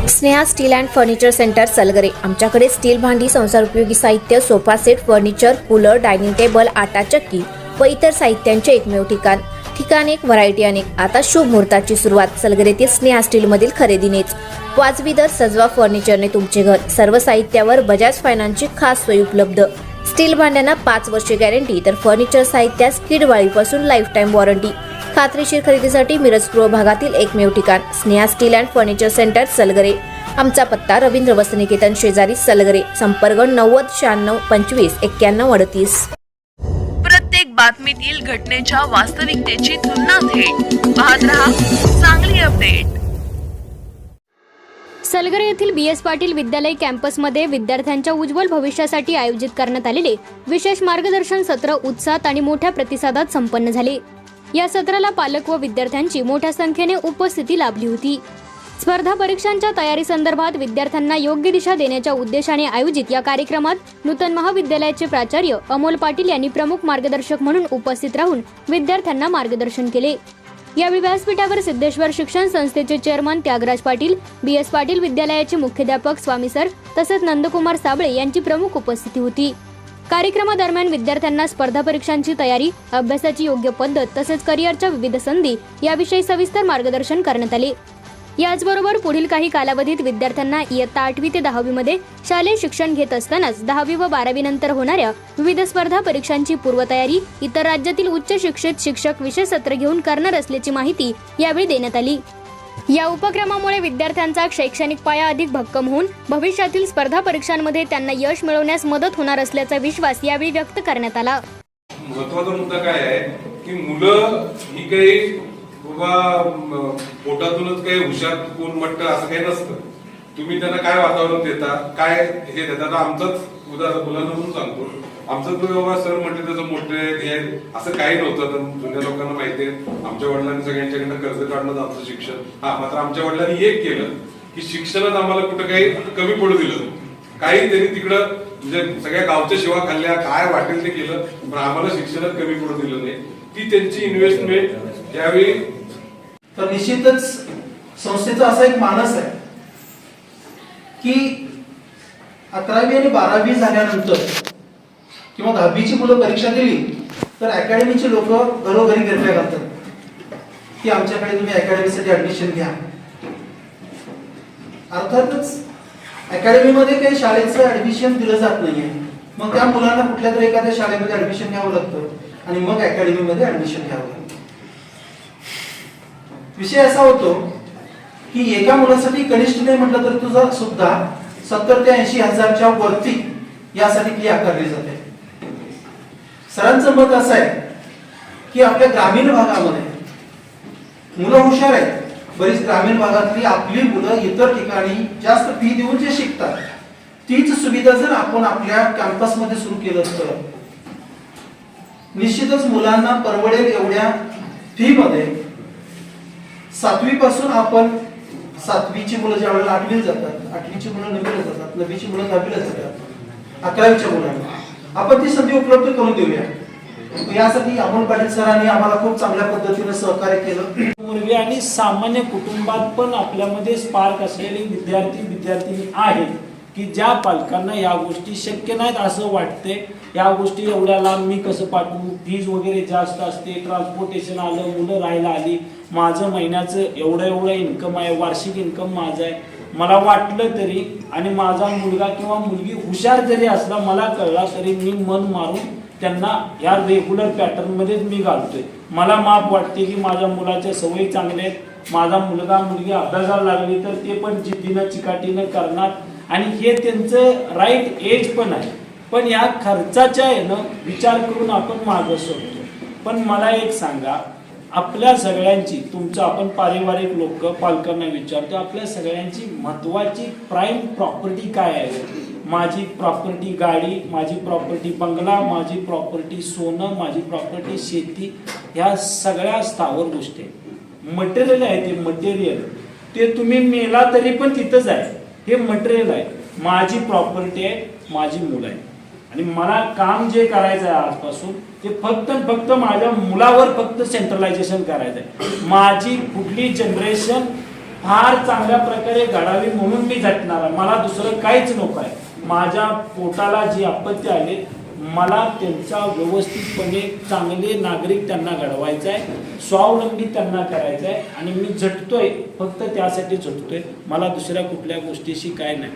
Sneha steel and furniture centre Salgare. आमच्याकडे steel भांडी, संसार उपयोगी साहित्य, sofa set, furniture, cooler, dining table, आटा चक्की व इतर साहित्यांचे एकमेव ठिकाण एक, व्हरायटी अनेक। आता शुभ मुहूर्ताची सुरुवात सलगरेतील स्नेहा स्टील मधील खरेदीनेच। वाजवी दर, सजवा फर्निचरने तुमचे घर। सर्व साहित्यावर बजाज फायनान्सची खास सोय उपलब्ध। स्टील भांड्यांना 5 वर्षे गॅरंटी, तर फर्निचर साहित्यास किडवाळीपासून लाईफ टाइम वॉरंटी। खात्रीशीर खरेदीसाठी मिरज पूर्व भागातील एकमेव ठिकाण Sneha steel and furniture centre Salgare. आमचा पत्ता रवींद्र वस्त्रनिकेतन शेजारी सलगरे। संपर्क 90 96 25 91 38। प्रत्येक बातमीतील घटनेच्या वास्तविकतेची तुलना थेट पाहत रहा चांगली अपडेट। सलगरे येथील BS पाटील विद्यालय कॅम्पसमध्ये विद्यार्थ्यांच्या उज्ज्वल भविष्यासाठी आयोजित करण्यात आलेले विशेष मार्गदर्शन सत्र उत्साहात आणि मोठ्या प्रतिसादात संपन्न झाले। या सत्राला पालक व विद्यार्थ्यांची मोठ्या संख्येने उपस्थिती लाभली होती। स्पर्धा परीक्षांच्या तयारी संदर्भात विद्यार्थ्यांना योग्य दिशा देण्याच्या उद्देशाने आयोजित या कार्यक्रमात नूतन महाविद्यालयाचे प्राचार्य अमोल पाटील यांनी प्रमुख मार्गदर्शक म्हणून उपस्थित राहून विद्यार्थ्यांना मार्गदर्शन केले। यावेळी व्यासपीठावर सिद्धेश्वर शिक्षण संस्थेचे चेअरमन त्यागराज पाटील, BS पाटील विद्यालयाचे मुख्याध्यापक स्वामी सर तसेच नंदकुमार साबळे यांची प्रमुख उपस्थिती होती। कार्यक्रमादरम्यान विद्यार्थ्यांना स्पर्धा परीक्षांची तयारी, अभ्यासाची योग्य पद्धत तसेच करिअरच्या विविध संधी याविषयी सविस्तर मार्गदर्शन करण्यात आले। याचबरोबर पुढील काही कालावधीत विद्यार्थ्यांना इयत्ता 8वी ते 10वी मध्ये शालेय शिक्षण घेत असतानाच 10वी व 12वी नंतर होणाऱ्या विविध स्पर्धा परीक्षांची पूर्वतयारी इतर राज्यातील उच्च शिक्षित शिक्षक विशेष सत्र घेऊन करणार असल्याची माहिती यावेळी देण्यात आली। या उपक्रमामुळे विद्यार्थ्यांचा शैक्षणिक पाया अधिक भक्कम होऊन भविष्यातील स्पर्धा परीक्षांमध्ये त्यांना यश मिळवण्यास मदत होणार असल्याचा विश्वास यावेळी व्यक्त करण्यात आला। महत्त्वाचा मुद्दा काय आहे की मुलं ही काही बाबा पोटातूनच काही हुशार कोण म्हटतं असं काही नसतं। तुम्ही त्यांना काय वातावरण देता, काय हे देता। आमचंच उदाहरण म्हणून सांगतो, आमचं तो बाबा सर म्हटले तसं मोठे हे असं काही नव्हतं। तर जुन्या लोकांना माहिती आहे, आमच्या वडिलांनी सगळ्यांच्याकडनं कर्ज काढणं आमचं शिक्षण। मात्र आमच्या वडिलांनी एक केलं की शिक्षणात आम्हाला कुठं काही कमी पडू दिलं काही। त्यांनी तिकडं म्हणजे सगळ्या गावच्या शिवा खाल्ल्या, काय वाटेल ते केलं, पण आम्हाला शिक्षणात कमी पडू दिलं नाही। ती त्यांची इन्व्हेस्टमेंट यावेळी। तर निश्चितच संस्थेचा असा एक मानस आहे की 11वी आणि 12वी झाल्यानंतर किंवा 10वीची मुलं परीक्षा दिली तर अकॅडमीचे लोक घरोघरी गिरफ्या घालतात की आमच्याकडे तुम्ही अकॅडमीसाठी ऍडमिशन घ्या। अर्थातच अकॅडमीमध्ये काही शाळेचं ऍडमिशन दिलं जात नाहीये, मग त्या मुलांना कुठल्या तरी एखाद्या शाळेमध्ये ऍडमिशन घ्यावं लागतं आणि मग अकॅडमीमध्ये ऍडमिशन घ्यावं लागतं। विषय असा होतो की एका मुलासाठी कनिष्ठ नाही म्हटलं तर तुझा सुद्धा 70 ते 80 हजारच्या वरती यासाठी फी आकारली जाते। सरांचं मत असं आहे की आपल्या ग्रामीण भागामध्ये मुलं हुशार आहेत, बरीच ग्रामीण भागातली आपली मुलं इतर ठिकाणी जास्त फी देऊन जे शिकतात तीच सुविधा जर आपण आपल्या कॅम्पसमध्ये सुरू केलं तर निश्चितच मुलांना परवडेल एवढ्या फी मध्ये 7वी पासून आपण 7वीची मुलं ज्या वेळेला 8वीला जातात, 8वीची मुलं 9वीला जातात, 9वीची मुलं 10वीला जातात, 11वीच्या मुलांना आपण ती संधी उपलब्ध करून देऊया। यासाठी अमोल पाटील सरांनी आम्हाला खूप चांगल्या पद्धतीने सहकार्य केलं। पूर्वी आणि सामान्य कुटुंबात पण आपल्यामध्ये स्पार्क असलेले विद्यार्थी आहेत की ज्या पालकांना या गोष्टी शक्य नाहीत असं वाटते। या गोष्टी एवढ्या लांब मी कसं पाठवू, फीज वगैरे जास्त असते, ट्रान्सपोर्टेशन आलं, मुलं राहायला आली, माझं महिन्याचं एवढं इन्कम आहे, वार्षिक इन्कम माझं आहे, मला वाटलं तरी आणि माझा मुलगा किंवा मुलगी हुशार जरी असला, मला कळला तरी मी मन मारून त्यांना या रेग्युलर पॅटर्न मध्येच मी घालतोय। मला माप वाटते की माझ्या मुलाच्या सवयी चांगल्या आहेत, माझा मुलगा मुलगी अभ्यासाला लागली तर ते पण जिद्दीनं चिकाटीनं करणार आणि हे त्यांचं राईट एज पण आहे। पण या खर्चाच्या विचार करून आपण मागं सोडतो। पण मला एक सांगा, आपल्या सगळ्यांची तुमचं आपण पारिवारिक लोक पालकांना विचारतो, आपल्या सगळ्यांची महत्वाची प्राईम प्रॉपर्टी काय आहे? माझी प्रॉपर्टी गाडी, माझी प्रॉपर्टी बंगला, माझी प्रॉपर्टी सोनं, माझी प्रॉपर्टी शेती, ह्या सगळ्या स्थावर गोष्टी मटेरियल आहे। ते मटेरियल ते तुम्ही मेला तरी पण तिथंच आहे, हे मटेरियल आहे। माझी प्रॉपर्टी आहे, माझी मुलं आहे आणि मला काम जे करायचं आहे आजपासून ते फक्त माझ्या मुलावर फक्त सेंट्रलायझेशन करायचं आहे। माझी कुठली जनरेशन फार चांगल्या प्रकारे घडावी म्हणून मी झटणार आहे. मला दुसरं काहीच नको आहे. माझ्या पोटाला जी आपत्ती आली, मला त्यांचा व्यवस्थितपणे चांगले नागरिक त्यांना घडवायचा आहे, स्वावलंबी त्यांना करायचं आहे आणि मी झटतोय, फक्त त्यासाठी झटतोय. मला दुसऱ्या कुठल्या गोष्टीशी काय नाही.